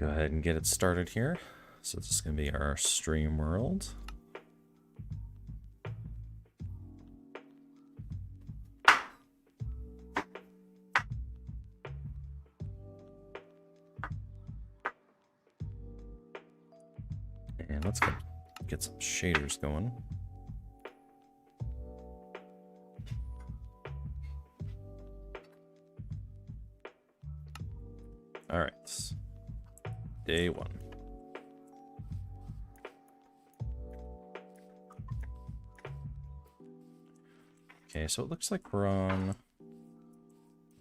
go ahead and get it started here. So this is going to be our stream world. And let's get some shaders going. All right, day one. Okay, so it looks like we're on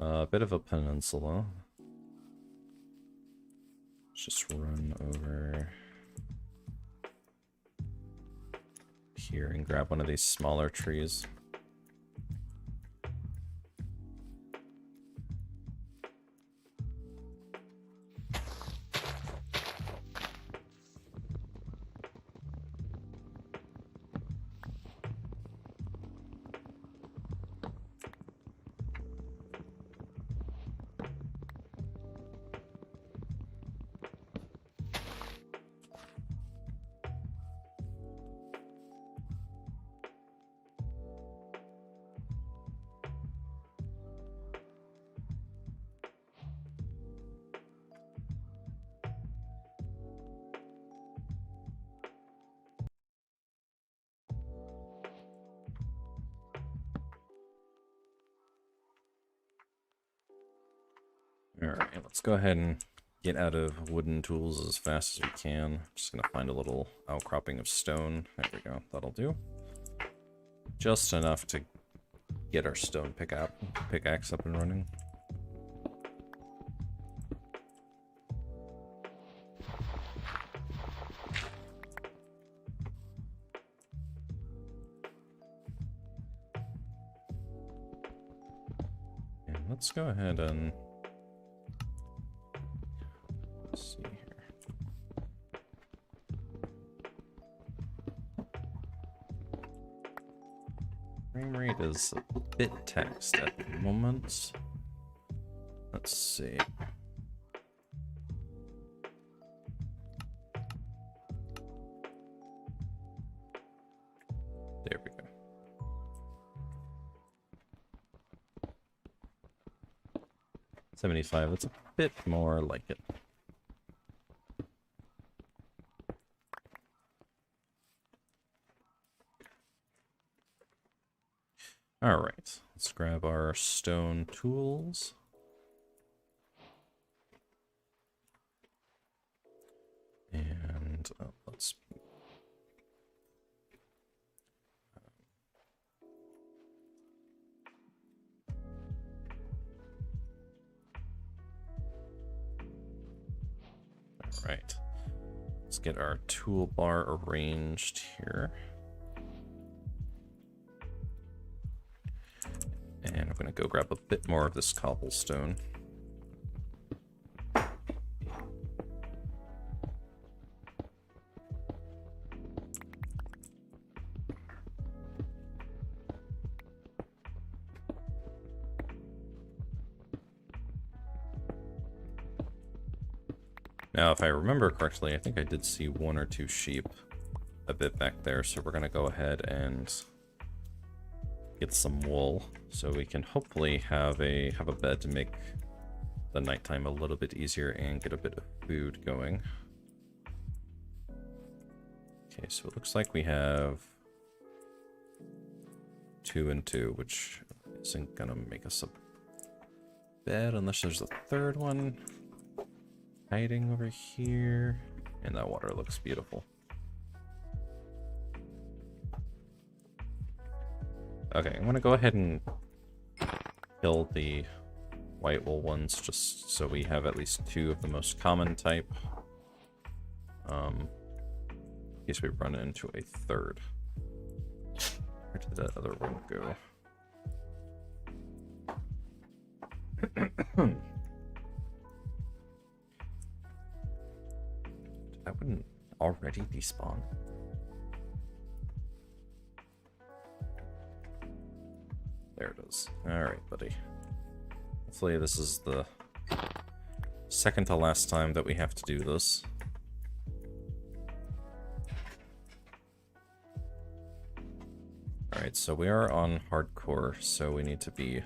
a bit of a peninsula. Let's just run over here and grab one of these smaller trees. Alright, let's go ahead and get out of wooden tools as fast as we can. Just gonna find a little outcropping of stone. There we go, that'll do. Just enough to get our stone pickaxe up and running. And let's go ahead and see here. Frame rate is a bit taxed at the moment. Let's see. There we go. $75, that's a bit more like it. Alright, let's grab our stone tools. And let's... Alright, let's get our toolbar arranged here. And I'm going to go grab a bit more of this cobblestone. Now, if I remember correctly, I think I did see one or two sheep a bit back there, so we're going to go ahead and get some wool so we can hopefully have a bed to make the nighttime a little bit easier and get a bit of food going. Okay, so it looks like we have 2 and 2, which isn't gonna make us a bed unless there's a third one hiding over here. And that water looks beautiful. Okay, I'm gonna go ahead and kill the white wool ones just so we have at least 2 of the most common type. In case we run into a third. Where did that other one go? I wouldn't already despawn. There it is. Alright, buddy. Hopefully this is the second to last time that we have to do this. Alright, so we are on hardcore, so we need to be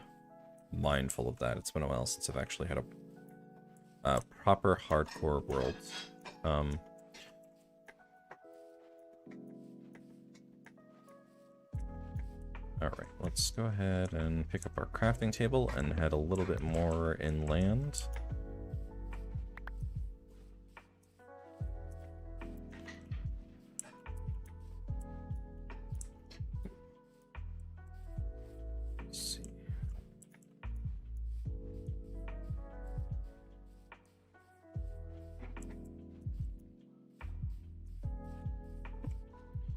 mindful of that. It's been a while since I've actually had a proper hardcore world. Alright, let's go ahead and pick up our crafting table and head a little bit more inland. Let's see.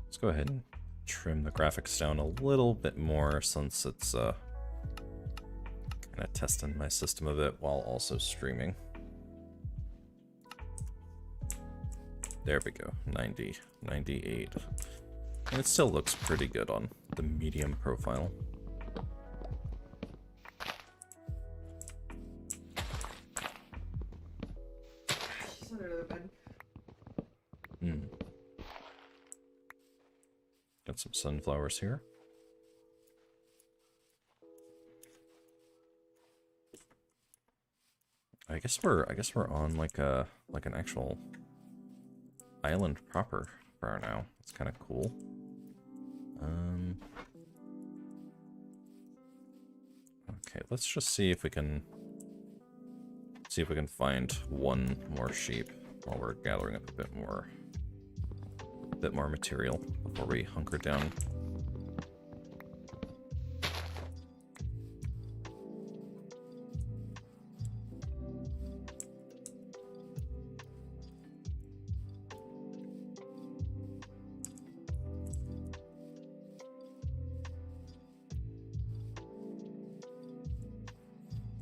Let's go ahead and trim the graphics down a little bit more since it's kind of testing my system a bit while also streaming. There we go, 90, 98. And it still looks pretty good on the medium profile. Got some sunflowers here. I guess we're on like an actual island proper for now. It's kind of cool. Okay, let's just see if we can find one more sheep while we're gathering up a bit more material before we hunker down.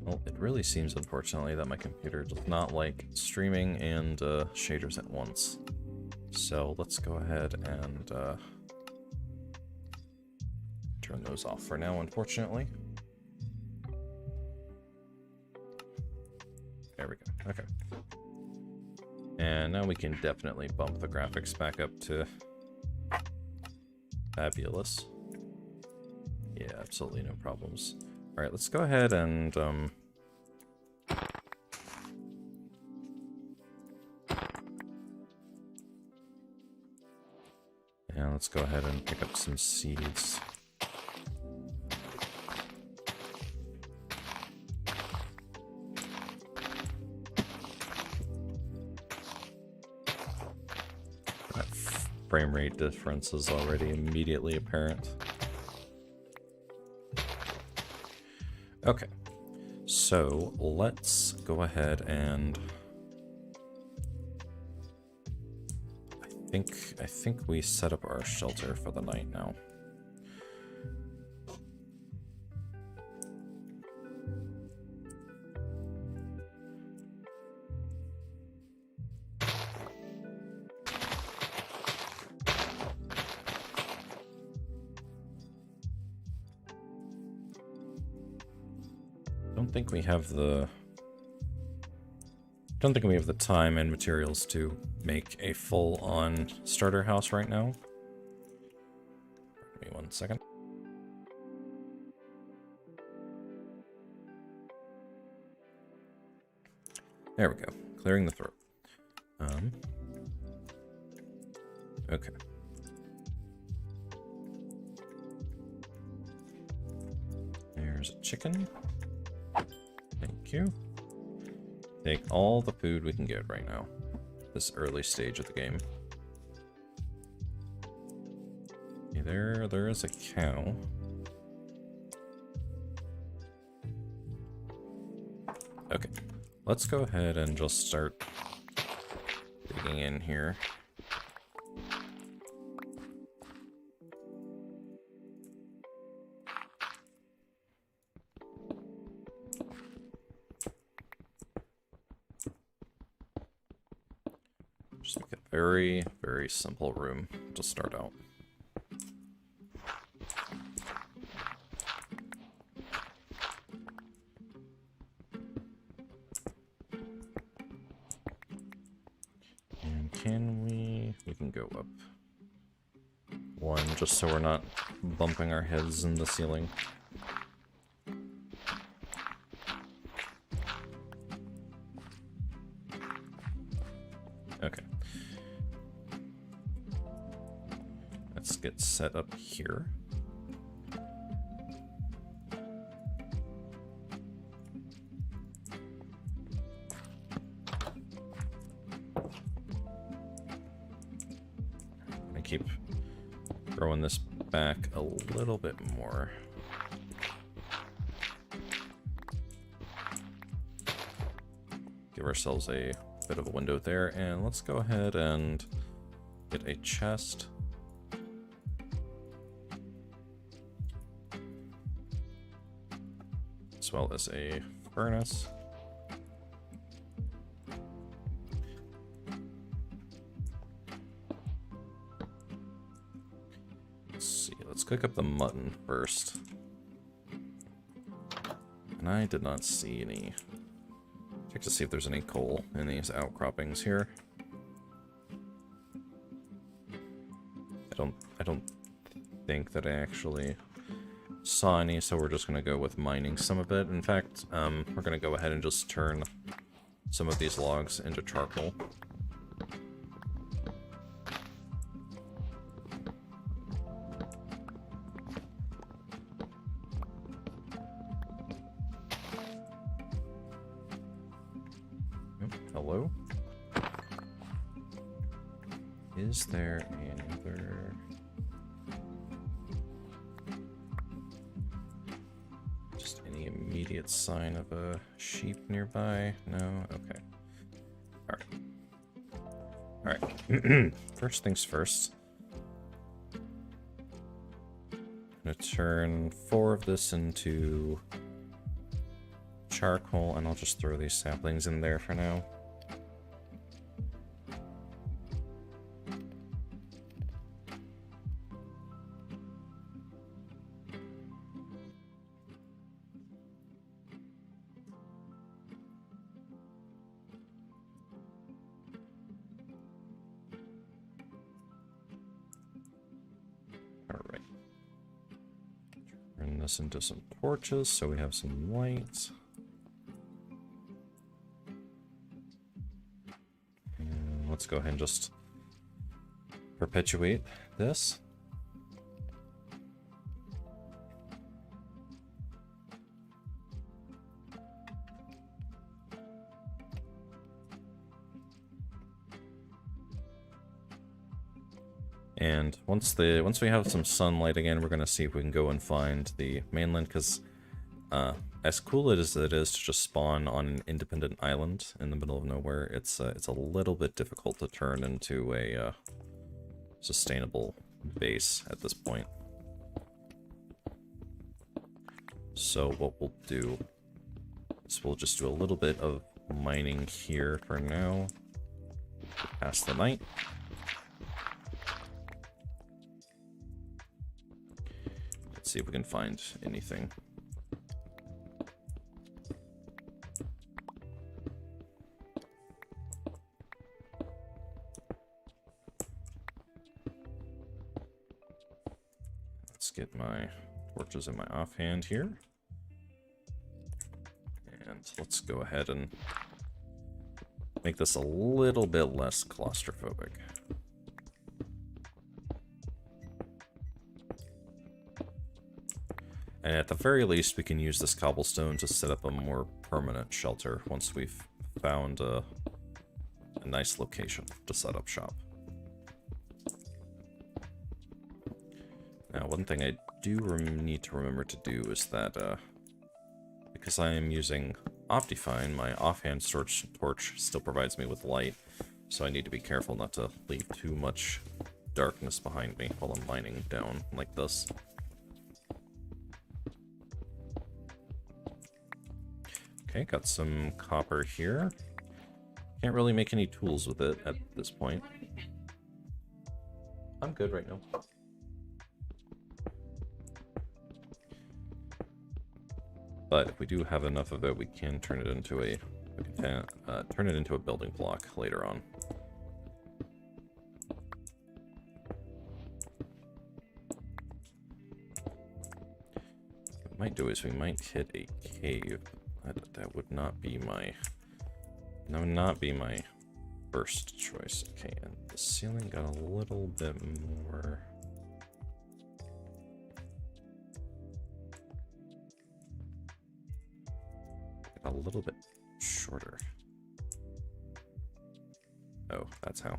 Well, it really seems, unfortunately, that my computer does not like streaming and shaders at once. So let's go ahead and turn those off for now, unfortunately. There we go. Okay. And now we can definitely bump the graphics back up to fabulous. Yeah, absolutely no problems. All right, let's go ahead and yeah, let's go ahead and pick up some seeds. That frame rate difference is already immediately apparent. Okay, so let's go ahead and I think we set up our shelter for the night now. Don't think we have the time and materials to make a full-on starter house right now. Give me 1 second. There we go. Clearing the throat. Okay. There's a chicken. Thank you. Take all the food we can get right now. This early stage of the game. Okay, there is a cow. Okay, let's go ahead and just start digging in here. Just make a very, very simple room to start out. can we... We can go up one, just so we're not bumping our heads in the ceiling. Okay. Let's get set up here. I keep throwing this back a little bit more. Give ourselves a bit of a window there, and let's go ahead and get a chest. As well as a furnace. Let's see, let's cook up the mutton first. And I did not see any. Check to see if there's any coal in these outcroppings here. I don't think that I actually saw any, so we're just gonna go with mining some of it. In fact, we're gonna go ahead and just turn some of these logs into charcoal. Hello? Is there another... Just any immediate sign of a sheep nearby? No? Okay. Alright. Alright. First things first. I'm gonna turn 4 of this into charcoal, and I'll just throw these saplings in there for now. Alright. Turn this into some torches so we have some light. And let's go ahead and just perpetuate this. And once we have some sunlight again, we're gonna see if we can go and find the mainland, because as cool as it is to just spawn on an independent island in the middle of nowhere, it's a little bit difficult to turn into a sustainable base at this point. So what we'll do is we'll just do a little bit of mining here for now, pass the night. Let's see if we can find anything. Let's get my torches in my offhand here. And let's go ahead and make this a little bit less claustrophobic. And at the very least, we can use this cobblestone to set up a more permanent shelter once we've found a nice location to set up shop. Now, one thing I do need to remember to do is that, because I am using Optifine, my offhand torch still provides me with light, so I need to be careful not to leave too much darkness behind me while I'm mining down like this. Okay, got some copper here. Can't really make any tools with it at this point. I'm good right now. But if we do have enough of it, we can turn it into a building block later on. might do is we might hit a cave. That would not be my... That would not be my first choice. Okay, and the ceiling got a little bit more... Got a little bit shorter. Oh, that's how.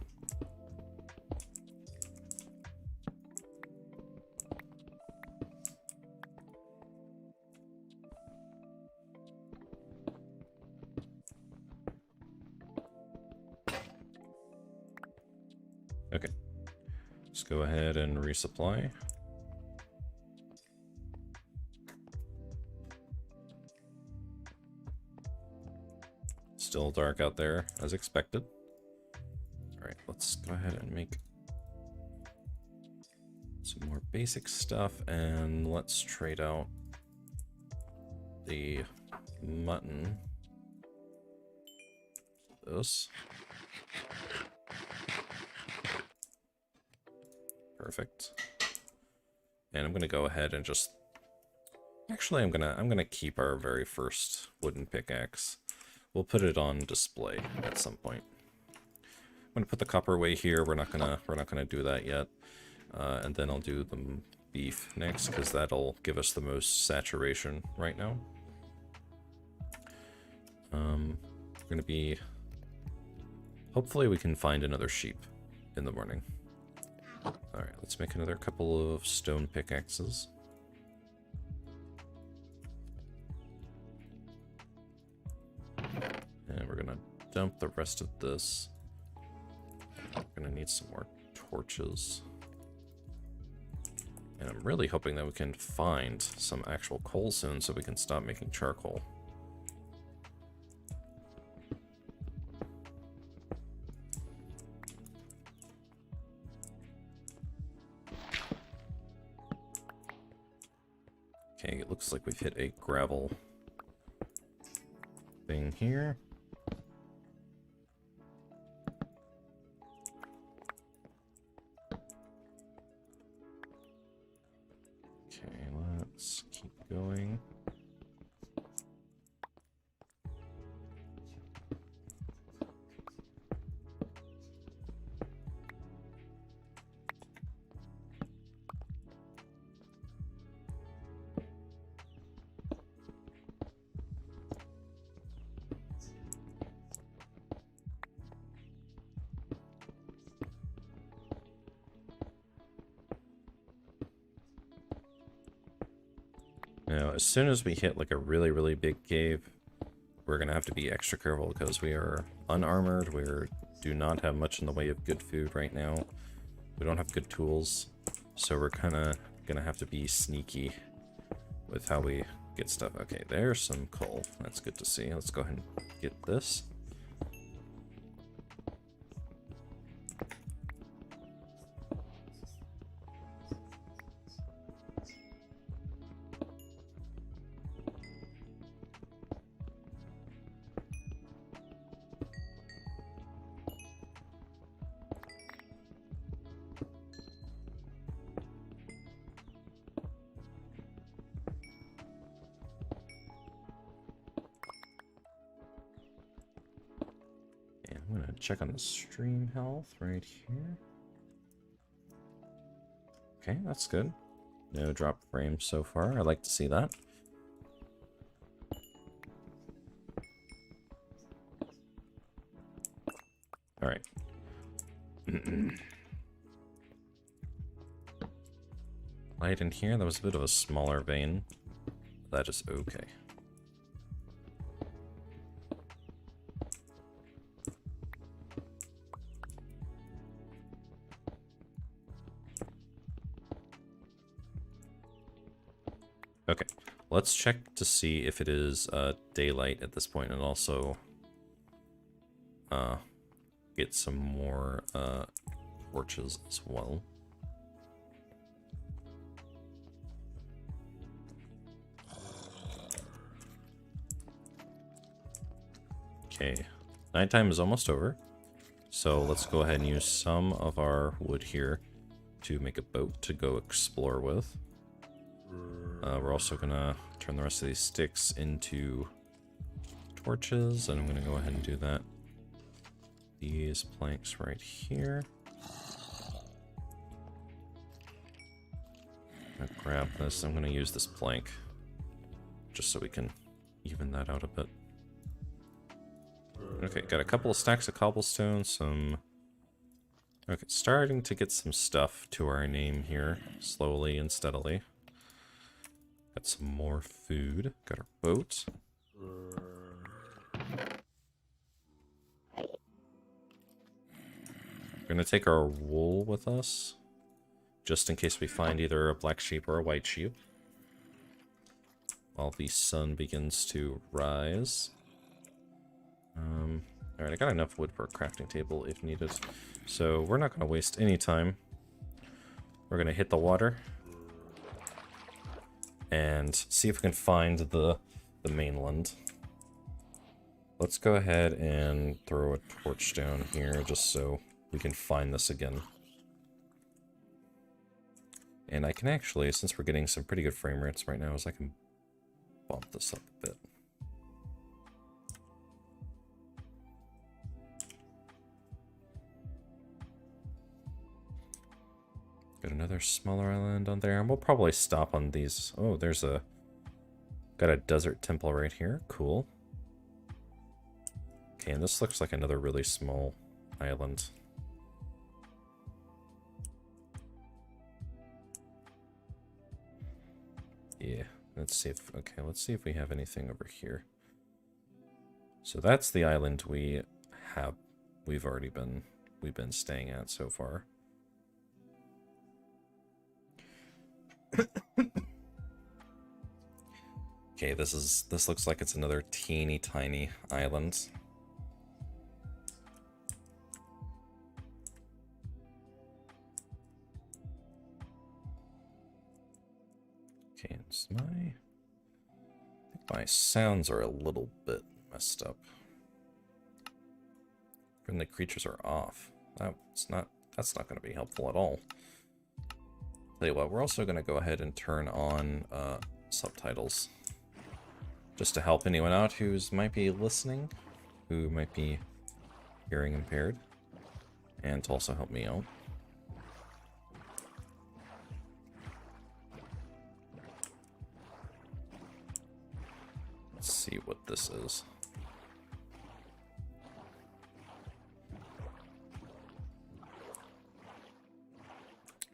Okay, let's go ahead and resupply. Still dark out there, as expected. Alright, let's go ahead and make some more basic stuff, and let's trade out the mutton. This. Perfect. And I'm gonna go ahead and just... Actually, I'm gonna keep our very first wooden pickaxe. We'll put it on display at some point. I'm gonna put the copper away here. We're not gonna do that yet. And then I'll do the beef next, because that'll give us the most saturation right now. We're gonna be... Hopefully we can find another sheep in the morning. Alright, let's make another couple of stone pickaxes. And we're gonna dump the rest of this. We're gonna need some more torches. And I'm really hoping that we can find some actual coal soon so we can stop making charcoal. Okay, it looks like we've hit a gravel thing here. Okay, let's keep going. Now, as soon as we hit like a really, really big cave, we're gonna have to be extra careful because we are unarmored. We do not have much in the way of good food right now. We don't have good tools, so we're kind of gonna have to be sneaky with how we get stuff. Okay, there's some coal. That's good to see. Let's go ahead and get this. I'm gonna check on the stream health right here. Okay, that's good. No drop frames so far. I like to see that. All right. Light in here. That was a bit of a smaller vein. That is okay. Okay, let's check to see if it is daylight at this point, and also get some more torches as well. Okay, nighttime is almost over, so let's go ahead and use some of our wood here to make a boat to go explore with. We're also gonna turn the rest of these sticks into torches, and I'm gonna go ahead and do that. These planks right here. I'm gonna grab this. I'm gonna use this plank just so we can even that out a bit. Okay, got a couple of stacks of cobblestone, some... Okay, starting to get some stuff to our name here, slowly and steadily. Got some more food. Got our boat. We're gonna take our wool with us, just in case we find either a black sheep or a white sheep, while the sun begins to rise. Alright, I got enough wood for a crafting table if needed, so we're not gonna waste any time. We're gonna hit the water and see if we can find the mainland. Let's go ahead and throw a torch down here just so we can find this again. And I can actually, since we're getting some pretty good frame rates right now, is I can bump this up a bit. Got another smaller island on there, and we'll probably stop on these. Oh, there's a... Got a desert temple right here. Cool. Okay, and this looks like another really small island. Yeah, let's see if... Okay, let's see if we have anything over here. So that's the island we've been staying at so far. Okay, this looks like it's another teeny tiny island. Okay, it's I think my sounds are a little bit messed up. Friendly creatures are off. That's not going to be helpful at all. Tell you what, we're also going to go ahead and turn on subtitles, just to help anyone out who might be listening, who might be hearing impaired, and to also help me out. Let's see what this is.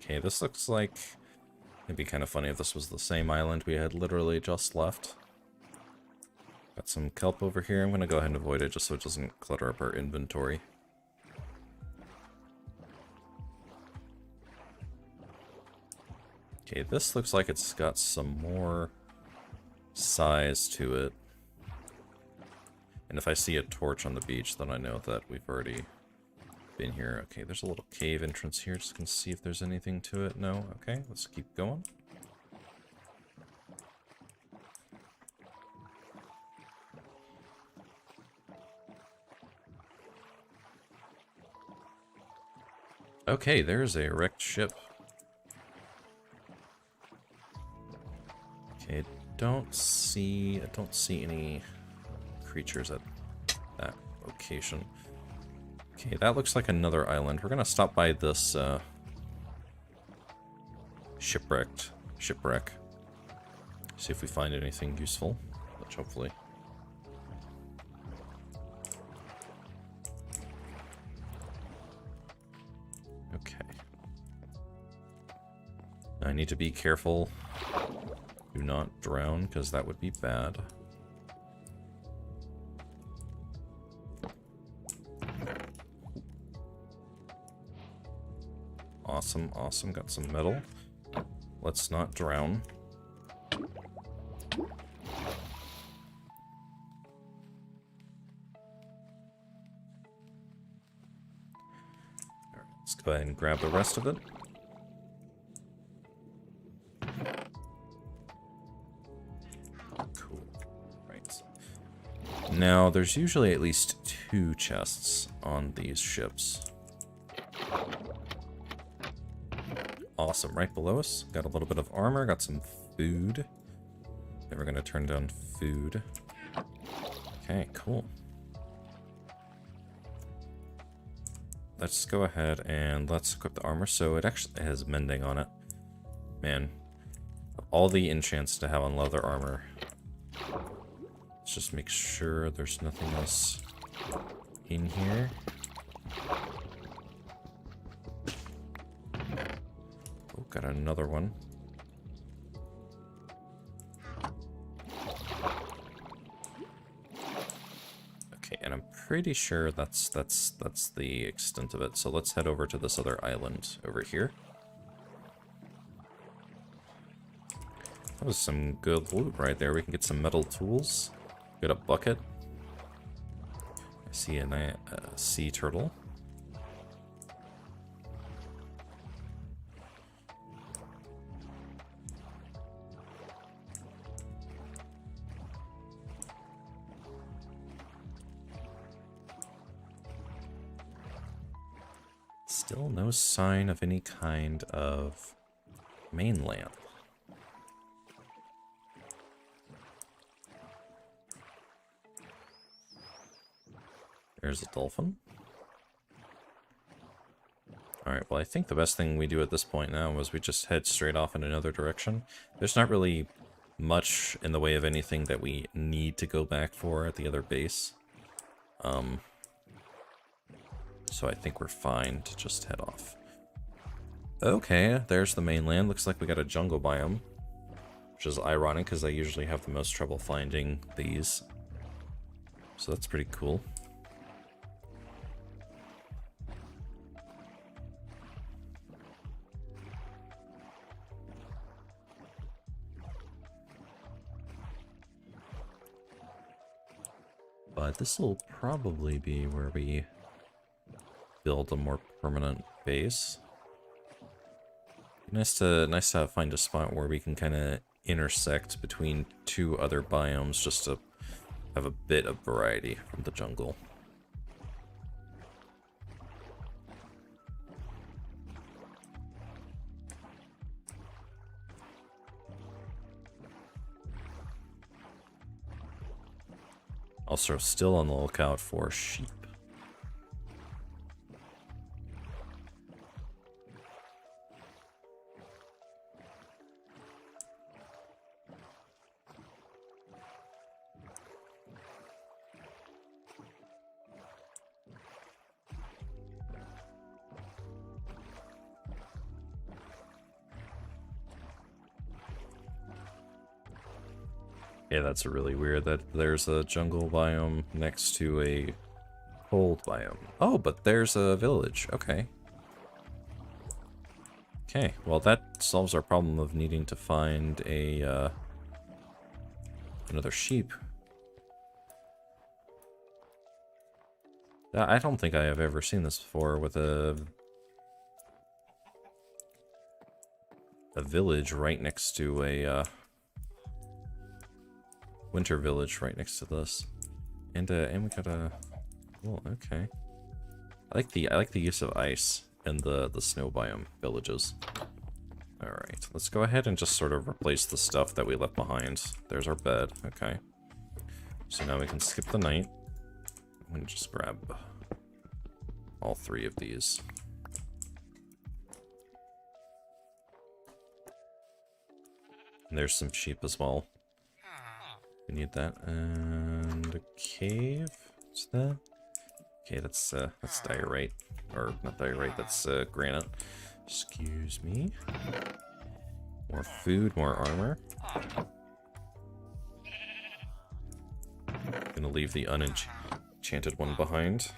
Okay, this looks like... It'd be kind of funny if this was the same island we had literally just left. Got some kelp over here. I'm going to go ahead and avoid it just so it doesn't clutter up our inventory. Okay, this looks like it's got some more size to it. And if I see a torch on the beach, then I know that we've already been here. Okay, there's a little cave entrance here. Just gonna see if there's anything to it. No? Okay, let's keep going. Okay, there's a wrecked ship. Okay, I don't see any creatures at that location. Okay, that looks like another island. We're gonna stop by this shipwreck. See if we find anything useful, which hopefully. Okay. I need to be careful. Do not drown, because that would be bad. Awesome, awesome. Got some metal. Let's not drown. Alright, let's go ahead and grab the rest of it. Cool. Right. Now, there's usually at least 2 chests on these ships. Awesome, right below us. Got a little bit of armor, got some food. Never gonna turn down food. Okay, cool. Let's go ahead and let's equip the armor. So it actually has mending on it. Man, all the enchants to have on leather armor. Let's just make sure there's nothing else in here. Oh, got another one. Okay, and I'm pretty sure that's the extent of it. So let's head over to this other island over here. That was some good loot right there. We can get some metal tools. Get a bucket. I see a sea turtle. Still no sign of any kind of mainland. There's a dolphin. Alright, well I think the best thing we do at this point now is we just head straight off in another direction. There's not really much in the way of anything that we need to go back for at the other base. So I think we're fine to just head off. Okay, there's the mainland. Looks like we got a jungle biome. Which is ironic because I usually have the most trouble finding these. So that's pretty cool. But this will probably be where we build a more permanent base. Nice to find a spot where we can kind of intersect between two other biomes just to have a bit of variety from the jungle. Also, still on the lookout for sheep. Yeah, that's really weird that there's a jungle biome next to a cold biome. Oh, but there's a village. Okay. Okay, well that solves our problem of needing to find a another sheep. I don't think I have ever seen this before with a village right next to a winter village right next to this, and we got a. Oh, okay. I like the use of ice in the snow biome villages. All right, let's go ahead and just sort of replace the stuff that we left behind. There's our bed. Okay. So now we can skip the night. I'm gonna just grab all three of these. And there's some sheep as well. We need that. And a cave. What's that? Okay, that's diorite. Or not diorite, that's granite. Excuse me. More food, more armor. Gonna leave the unenchanted one behind.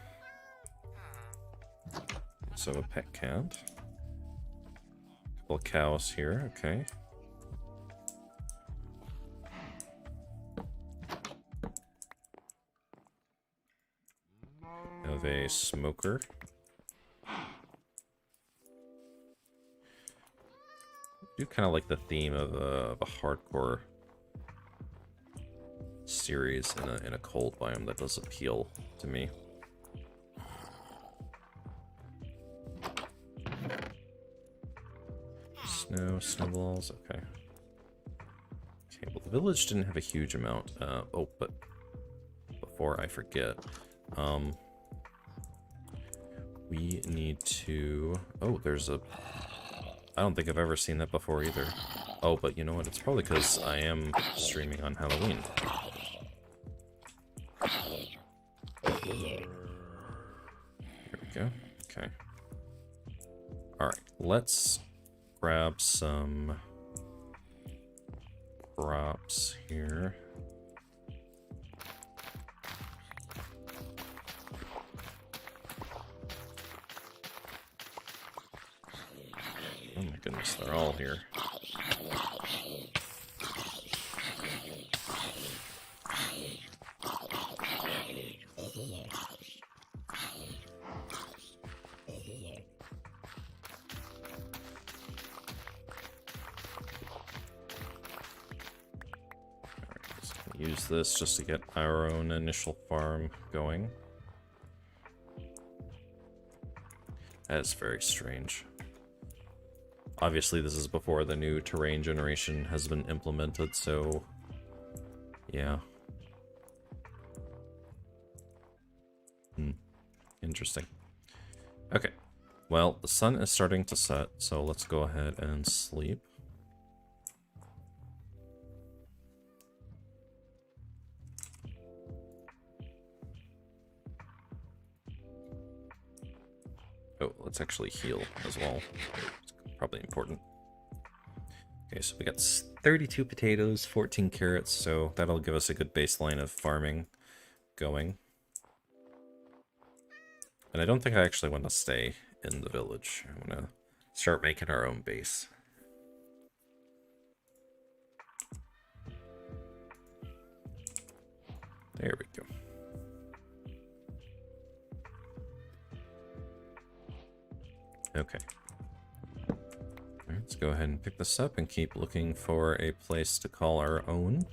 So a pet cat. Couple of cows here, okay. Have a smoker. I do kind of like the theme of a hardcore series in a cold biome. That does appeal to me. Snowballs, okay. village didn't have a huge amount. Oh, but before I forget, we need to... Oh, there's a... I don't think I've ever seen that before either. Oh, but you know what? It's probably because I am streaming on Halloween. Here we go. Okay. Alright, let's grab some crops here. Oh my goodness, they're all here. Use this just to get our own initial farm going. That is very strange. Obviously, this is before the new terrain generation has been implemented, so yeah. Interesting. Okay. Well, the sun is starting to set, so let's go ahead and sleep. Oh, let's actually heal as well. It's probably important. Okay, so we got 32 potatoes, 14 carrots, so that'll give us a good baseline of farming going. And I don't think I actually want to stay in the village. I want to start making our own base. There we go. Okay. Alright, let's go ahead and pick this up and keep looking for a place to call our own.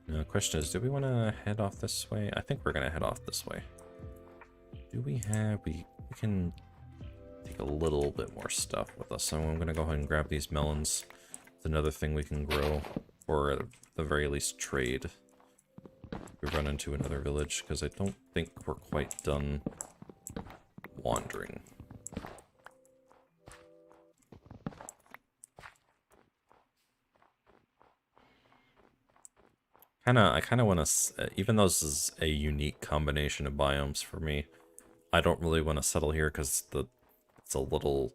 Now, the question is, do we want to head off this way? I think we're going to head off this way. Do we have... We can take a little bit more stuff with us, so I'm going to go ahead and grab these melons. It's another thing we can grow, or at the very least trade. We run into another village, because I don't think we're quite done wandering. I kind of want to, even though this is a unique combination of biomes for me, I don't really want to settle here because it's a little,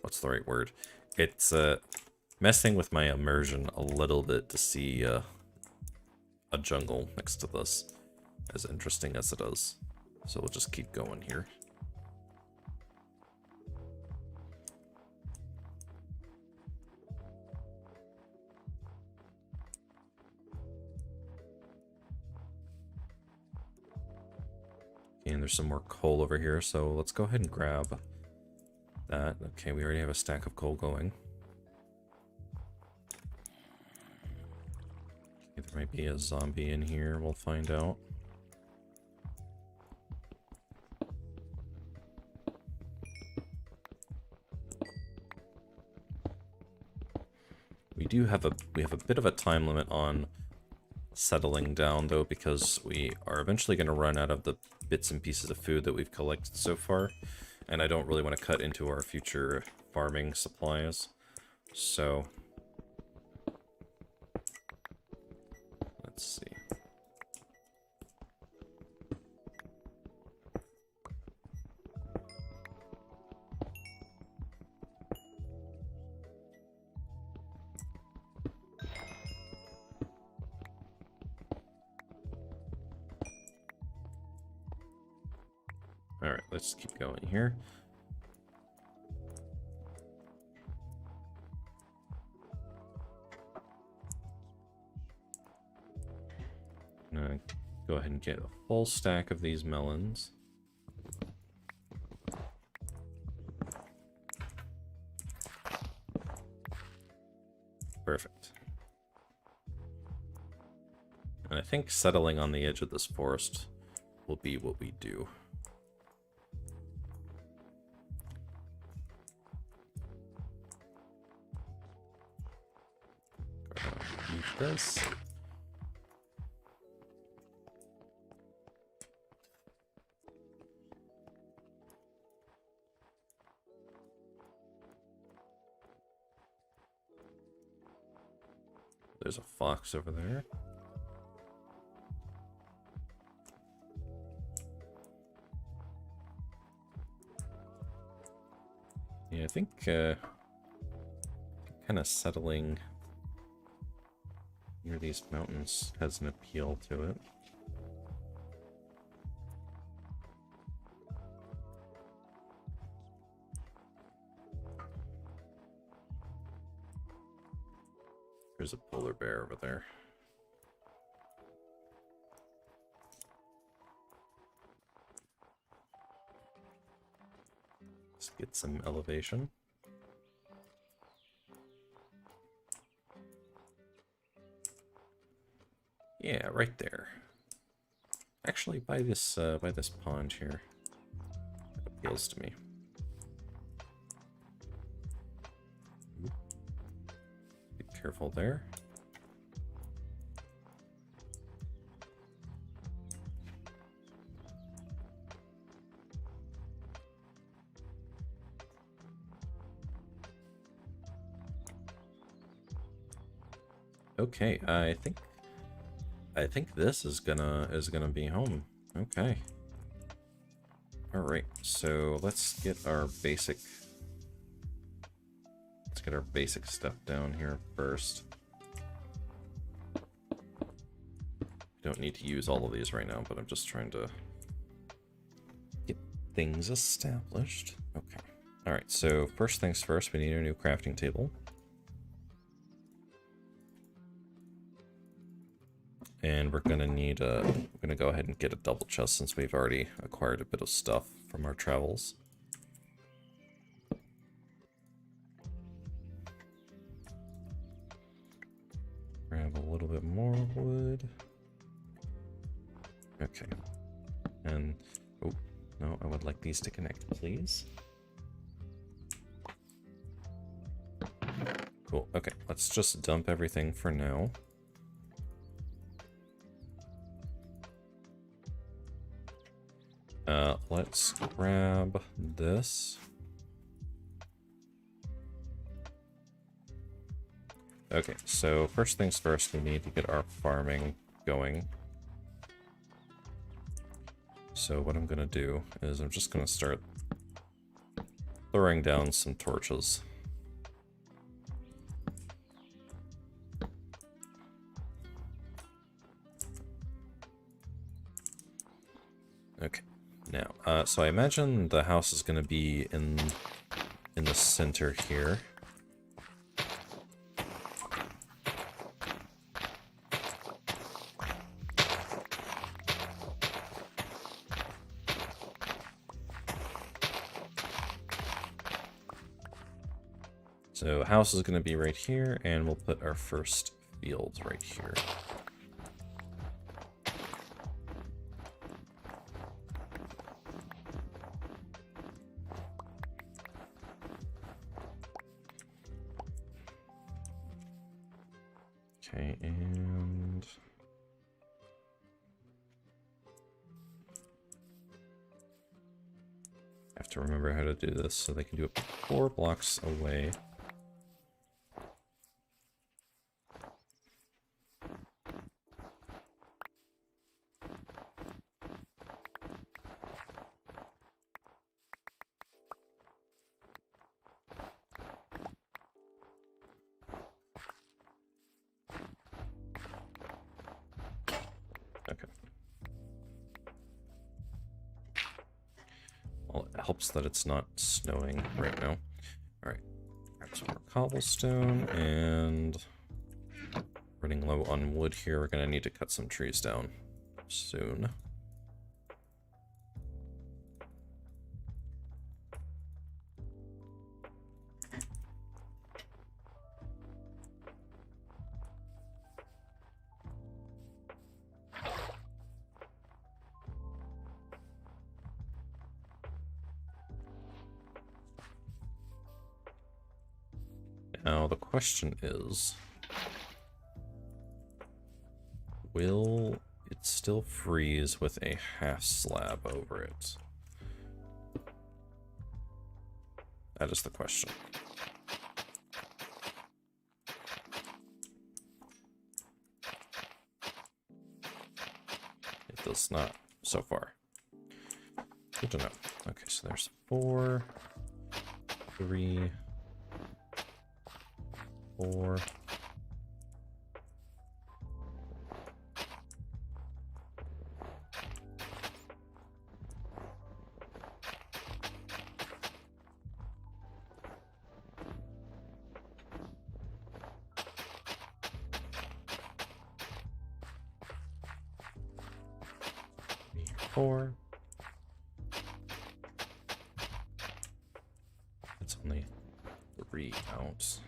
what's the right word? It's messing with my immersion a little bit to see a jungle next to this, as interesting as it is. So we'll just keep going here. And there's some more coal over here, so let's go ahead and grab that. Okay, we already have a stack of coal going. Okay, there might be a zombie in here, we'll find out. We have a bit of a time limit on settling down though, because we are eventually going to run out of the bits and pieces of food that we've collected so far, and I don't really want to cut into our future farming supplies. So let's see. Alright, let's keep going here. I'm gonna go ahead and get a full stack of these melons. Perfect. And I think settling on the edge of this forest will be what we do. eat this. There's a fox over there. Yeah, I think kind of settling near these mountains has an appeal to it. There's a polar bear over there. Let's get some elevation. Yeah, right there. Actually, by this pond here. That appeals to me. Be careful there. Okay, I think this is gonna be home. Okay. All right, so let's get our basic stuff down here first. Don't need to use all of these right now, but I'm just trying to get things established. Okay. All right, so first things first, we need a new crafting table. And we're gonna need we're gonna go ahead and get a double chest since we've already acquired a bit of stuff from our travels. Grab a little bit more wood. Okay. And, oh, no, I would like these to connect, please. Cool, okay, let's just dump everything for now. Let's grab this. Okay, so first things first, we need to get our farming going. So what I'm gonna do is I'm just gonna start throwing down some torches. Okay. Now, so I imagine the house is going to be in the center here. So house is going to be right here, and we'll put our first field right here. Okay, and I have to remember how to do this so they can do it 4 blocks away. Okay. Well, it helps that it's not snowing right now. Alright, grab some more cobblestone, and running low on wood here. We're going to need to cut some trees down soon. Now the question is, will it still freeze with a half slab over it? That is the question. It does not so far. Good to know. Okay, so there's 4, 3, 4. It's only 3 out.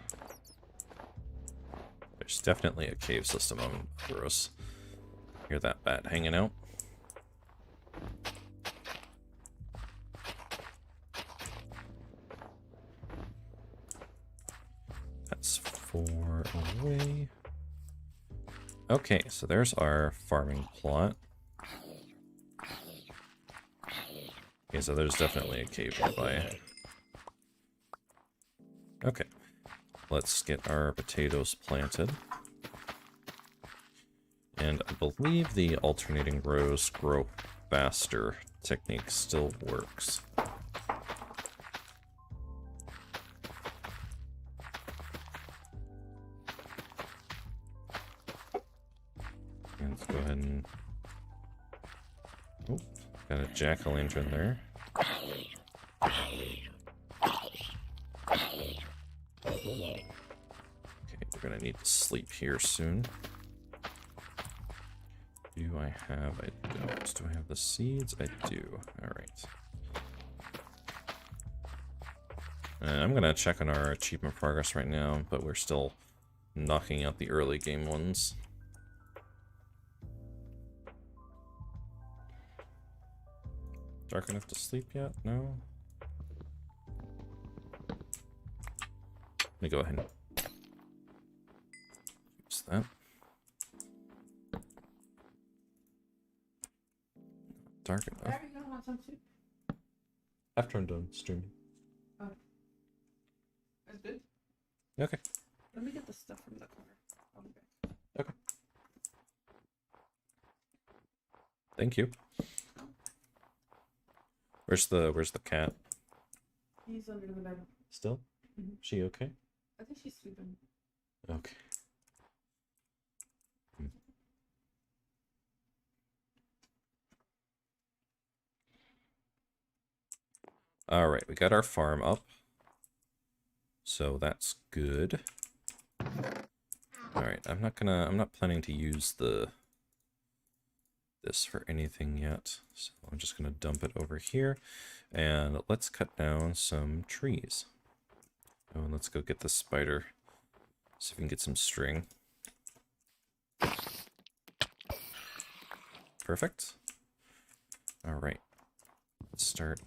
There's definitely a cave system under us. Hear that bat hanging out? That's 4 away. Okay, so there's our farming plot. Okay, so there's definitely a cave nearby. Okay, let's get our potatoes planted. And I believe the alternating rows grow faster technique still works. And let's go ahead and... Oh, got a jack-o'-lantern there. Okay, we're gonna need to sleep here soon. Do I have... I don't. Do I have the seeds? I do. Alright. I'm gonna check on our achievement progress right now, but we're still knocking out the early game ones. Dark enough to sleep yet? No? Let me go ahead and use that. Dark enough. Are you gonna want some soup? After I'm done streaming. Oh. That's good. Okay. Let me get the stuff from the corner. I'll be back. Okay. Thank you. Where's the cat? He's under the bed. Still? Mhm. She okay? I think she's sleeping. Okay. All right, we got our farm up. So that's good. All right, I'm not planning to use this for anything yet. So I'm just gonna dump it over here and let's cut down some trees. Oh, and let's go get the spider. See if we can get some string. Perfect. All right, let's start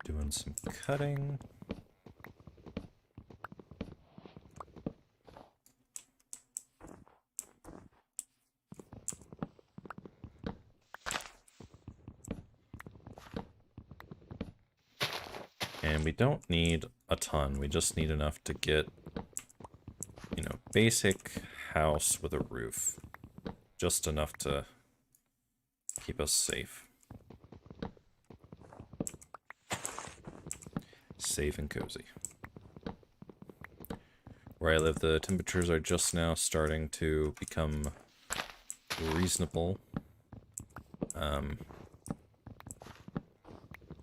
doing some cutting. And we don't need a ton, we just need enough to get, you know, basic house with a roof. Just enough to keep us safe. Safe and cozy. Where I live, the temperatures are just now starting to become reasonable.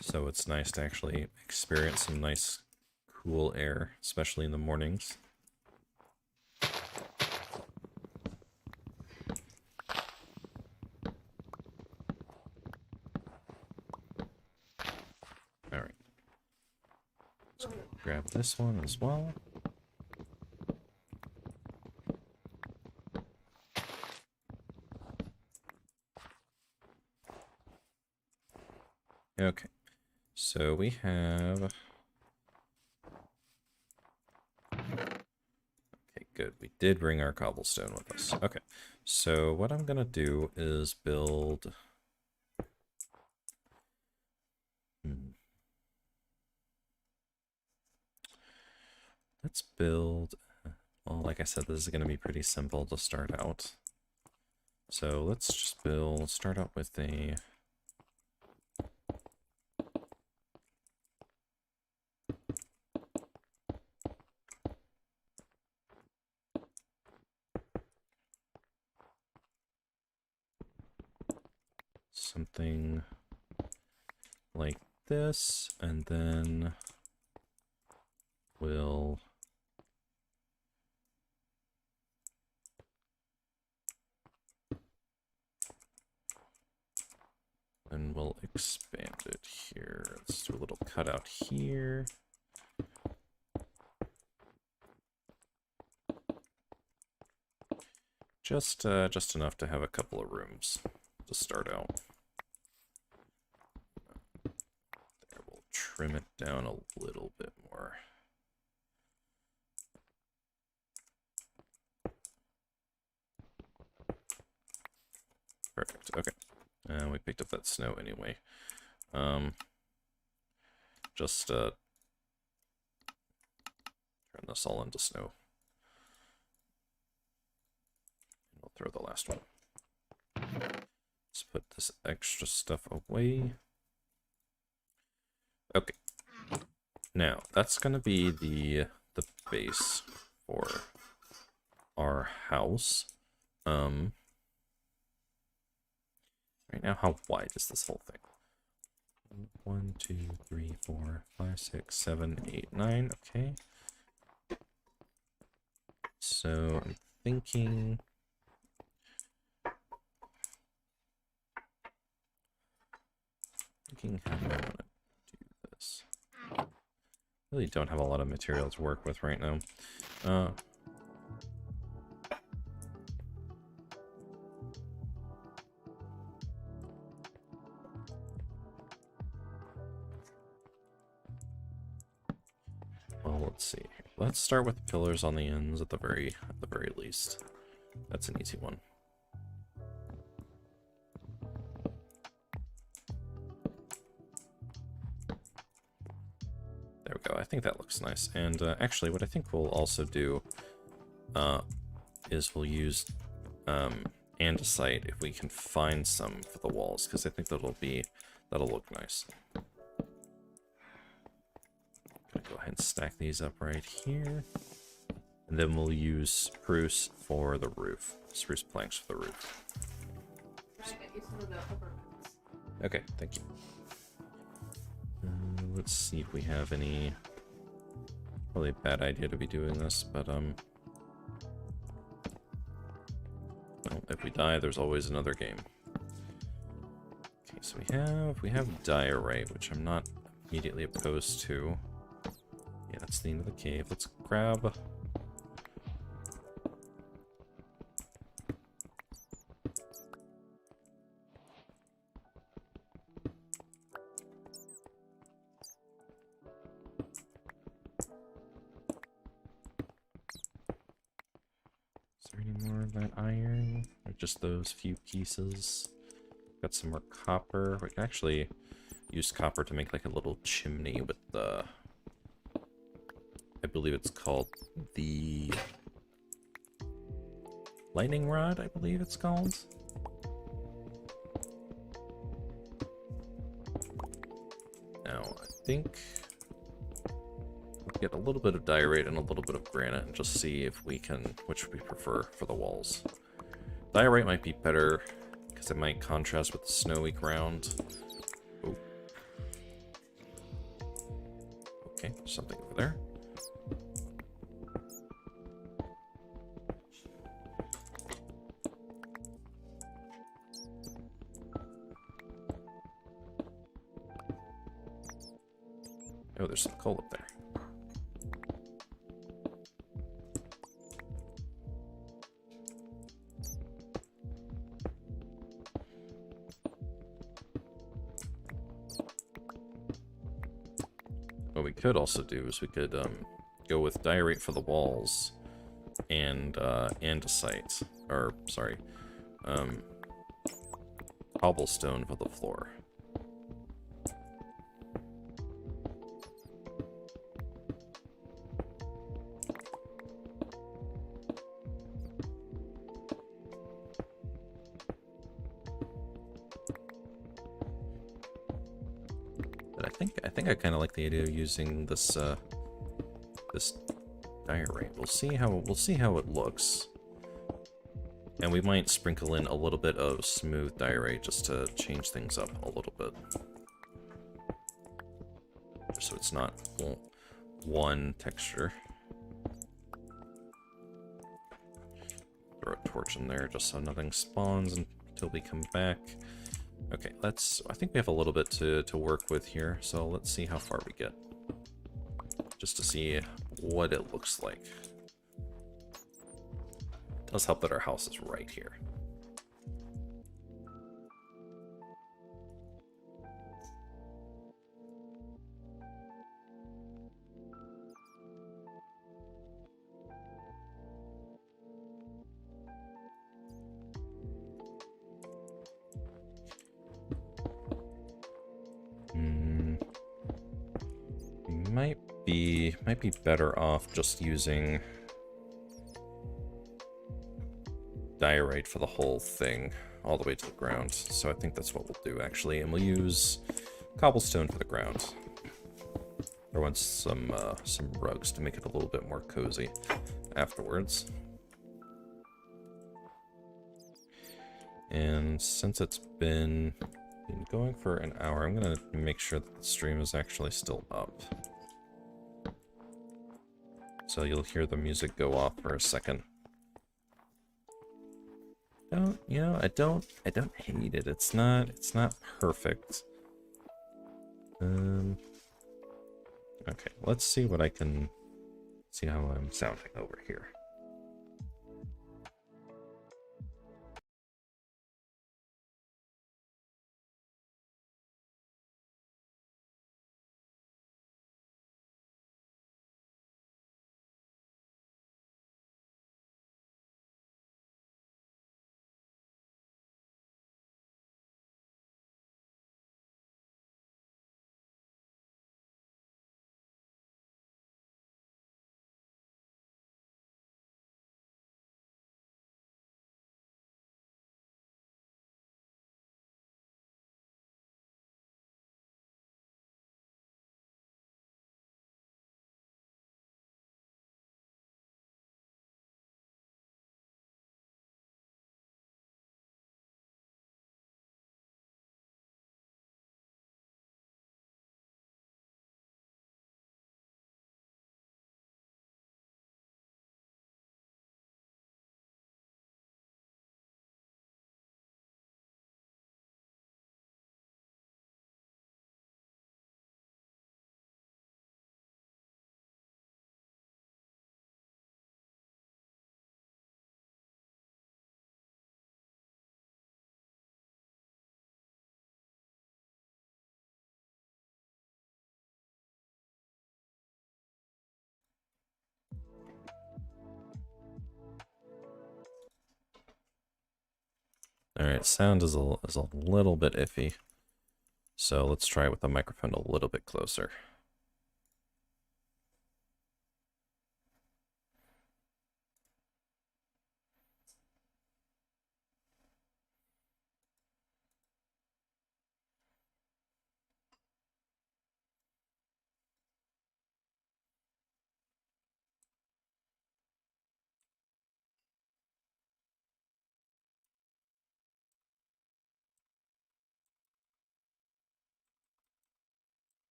So it's nice to actually experience some nice cool air, especially in the mornings. Alright. Let's grab this one as well. Okay. So we have... Okay, good. We did bring our cobblestone with us. Okay, so what I'm gonna do is build... Let's build... Well, like I said, this is gonna be pretty simple to start out. So let's just start out with a... something like this, and then we'll expand it here. Let's do a little cutout here. Just enough to have a couple of rooms to start out. There, we'll trim it down a little bit more. Perfect, okay. And we picked up that snow anyway. Just turn this all into snow. And we'll throw the last one. Let's put this extra stuff away. Okay. Now, that's gonna be the base for our house. Right now, how wide is this whole thing? 1, 2, 3, 4, 5, 6, 7, 8, 9. Okay. So I'm thinking... how do I want to do this? Really don't have a lot of material to work with right now. Well, let's see. Let's start with the pillars on the ends at the very least. That's an easy one. There we go. I think that looks nice. And actually, what I think we'll also do is we'll use andesite if we can find some for the walls, because I think that'll look nice. Go ahead and stack these up right here. And then we'll use spruce for the roof. Spruce planks for the roof. Okay, thank you. Let's see if we have any... Probably a bad idea to be doing this, but well, if we die, there's always another game. Okay, so we have diorite, which I'm not immediately opposed to. Yeah, that's the end of the cave. Let's grab... Is there any more of that iron? Or just those few pieces? Got some more copper. We can actually use copper to make like a little chimney with the... I believe it's called the lightning rod, I believe it's called. Now, I think we'll get a little bit of diorite and a little bit of granite and just see if we can, which we prefer for the walls. Diorite might be better because it might contrast with the snowy ground. Oh. Okay, something over there. Oh, there's some coal up there. What we could also do is we could go with diorite for the walls and andesite, or sorry, cobblestone for the floor. But I think I kind of like the idea of using this this diorite. We'll see how it looks. And we might sprinkle in a little bit of smooth diorite just to change things up a little bit. Just so it's not one texture. Throw a torch in there just so nothing spawns until we come back. Okay, I think we have a little bit to work with here, so let's see how far we get. Just to see what it looks like. It does help that our house is right here. Might be better off just using diorite for the whole thing, all the way to the ground. So I think that's what we'll do, actually. And we'll use cobblestone for the ground. Throw in some rugs to make it a little bit more cozy afterwards. And since it's been going for an hour, I'm gonna make sure that the stream is actually still up. So you'll hear the music go off for a second. I don't hate it. It's not perfect. Okay, let's see what I can see how I'm sounding over here. Alright, sound is a little bit iffy. So let's try it with the microphone a little bit closer.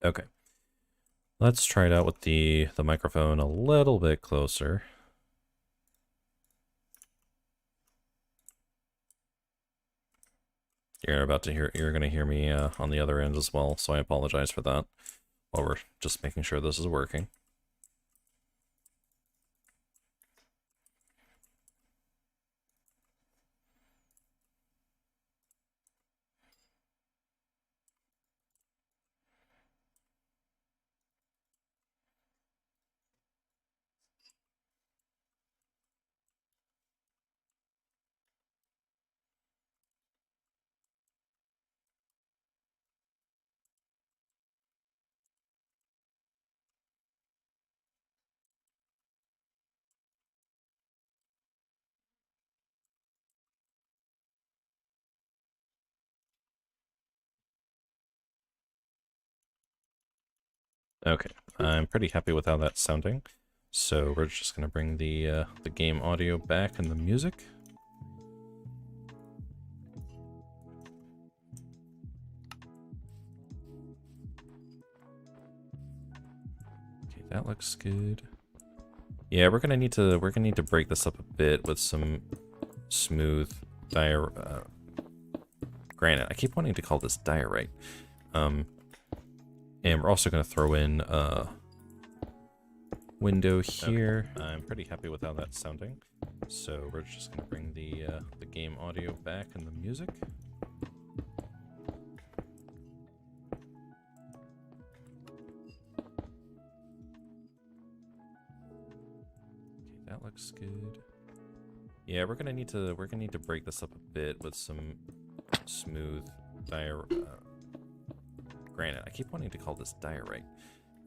Okay. Let's try it out with the microphone a little bit closer. You're gonna hear me on the other end as well, so I apologize for that. While we're just making sure this is working. Okay, I'm pretty happy with how that's sounding. So we're just gonna bring the game audio back and the music. Okay, that looks good. Yeah, we're gonna need to break this up a bit with some smooth granite. I keep wanting to call this diorite. And we're also gonna throw in window here. Okay. I'm pretty happy with how that's sounding. So we're just gonna bring the game audio back and the music. Okay, that looks good. Yeah, we're gonna need to break this up a bit with some smooth granite. I keep wanting to call this diorite.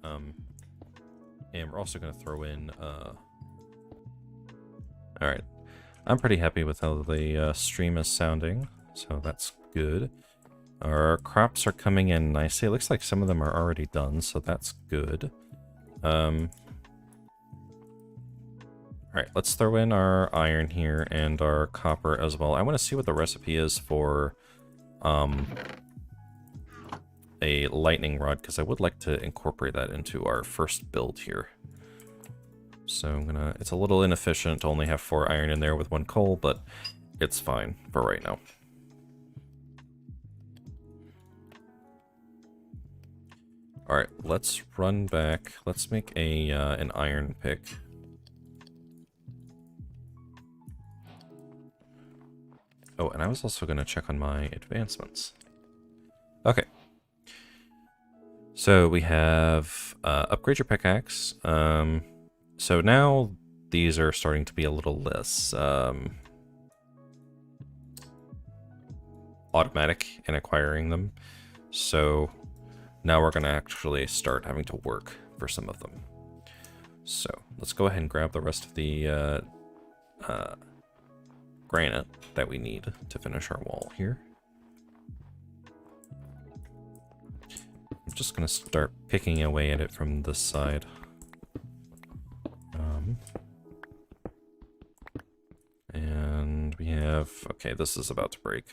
And we're also gonna throw in Alright. I'm pretty happy with how the stream is sounding, so that's good. Our crops are coming in nicely. It looks like some of them are already done, so that's good. Alright, let's throw in our iron here and our copper as well. I want to see what the recipe is for a lightning rod, because I would like to incorporate that into our first build here. So it's a little inefficient to only have 4 iron in there with 1 coal, but it's fine for right now. Alright, let's run back. Let's make an iron pick. Oh, and I was also going to check on my advancements. Okay. So we have upgrade your pickaxe. So now these are starting to be a little less automatic in acquiring them. So now we're going to actually start having to work for some of them. So let's go ahead and grab the rest of the granite that we need to finish our wall here. I'm just going to start picking away at it from this side. And we have... Okay, this is about to break.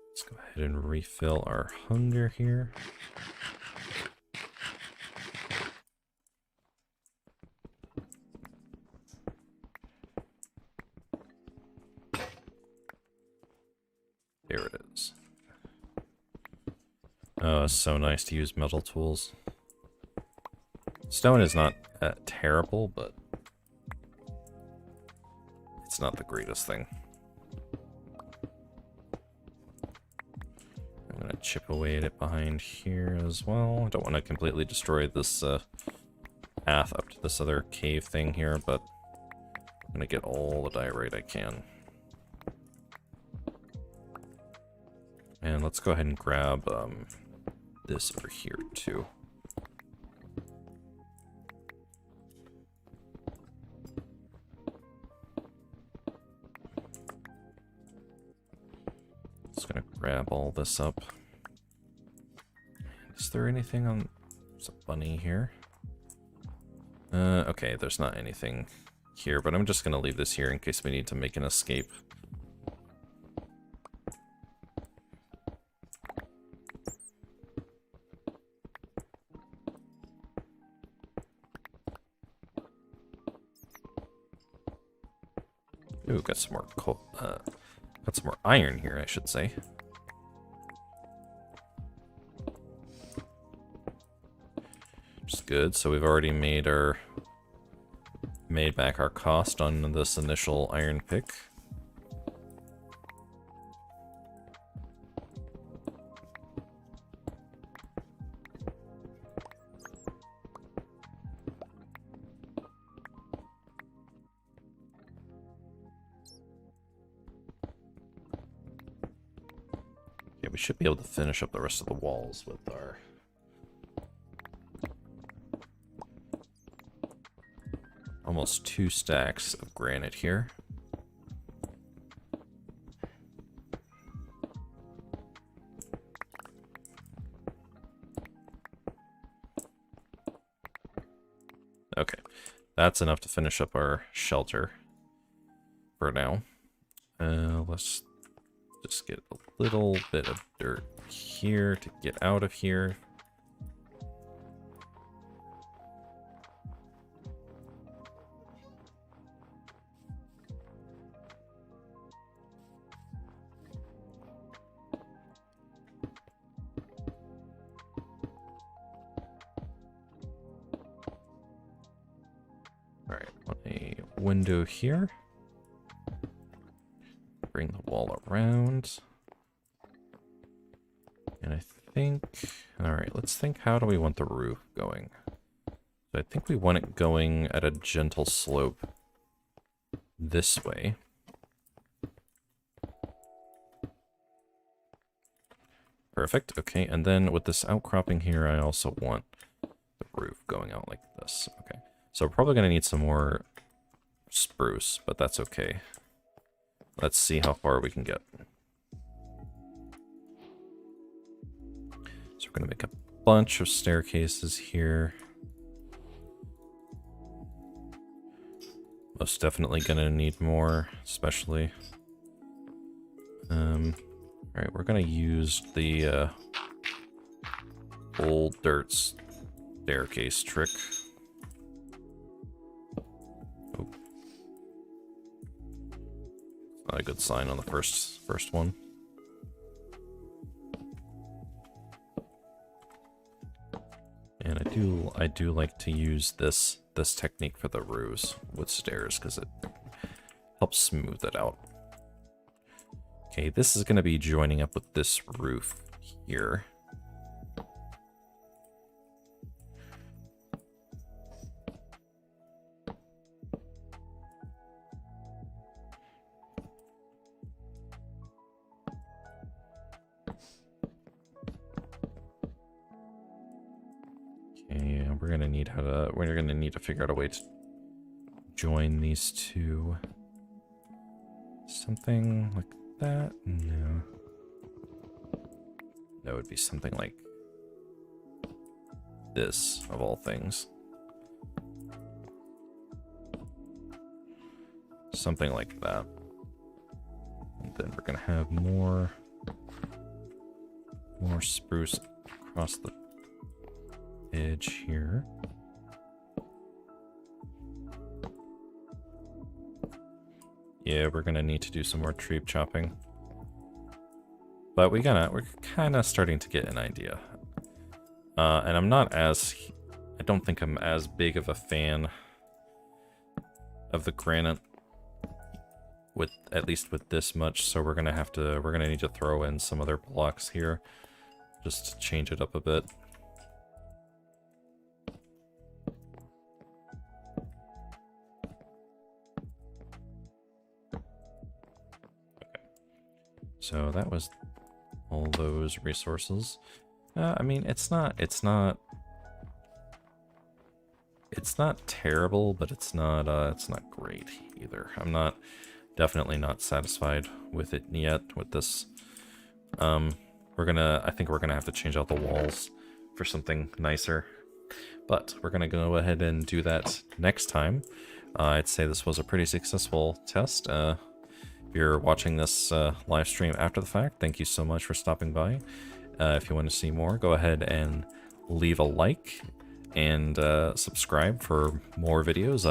Let's go ahead and refill our hunger here. There it is. Oh, it's so nice to use metal tools. Stone is not terrible, but it's not the greatest thing. I'm gonna chip away at it behind here as well. I don't want to completely destroy this path up to this other cave thing here, but I'm gonna get all the diorite I can. And let's go ahead and grab this over here too. Just gonna grab all this up. Is there anything on... There's a bunny here. Okay, there's not anything here, but I'm just gonna leave this here in case we need to make an escape. Ooh, got some more coal, got some more iron here, I should say. Which is good. So we've already made back our cost on this initial iron pick. Yeah, we should be able to finish up the rest of the walls with our almost 2 stacks of granite here. Okay, that's enough to finish up our shelter for now. Let's just get a little bit of dirt here to get out of here. Alright, want a window here. Bring the wall around. And I think... Alright, let's think, how do we want the roof going? So I think we want it going at a gentle slope this way. Perfect, okay, and then with this outcropping here, I also want the roof going out like this. Okay, so we're probably going to need some more spruce, but that's okay. Let's see how far we can get. So we're going to make a bunch of staircases here. Most definitely going to need more, especially. Alright, we're going to use the old dirt staircase trick. Oh. Not a good sign on the first one. And I do like to use this technique for the roofs with stairs because it helps smooth it out. Okay, this is going to be joining up with this roof here. Okay, we're going to need to figure out a way to join these two. Something like that? No. That would be something like this, of all things. Something like that. And then we're gonna have more spruce across the edge here. Yeah, we're gonna need to do some more tree chopping. But we're kind of starting to get an idea. And I don't think I'm as big of a fan of the granite at least with this much, so we're gonna need to throw in some other blocks here just to change it up a bit. So that was all those resources. I mean, it's not terrible, but it's not great either. I'm definitely not satisfied with it yet with this. I think we're gonna have to change out the walls for something nicer, but we're gonna go ahead and do that next time. I'd say this was a pretty successful test. If you're watching this live stream after the fact, thank you so much for stopping by. If you want to see more, go ahead and leave a like and subscribe for more videos.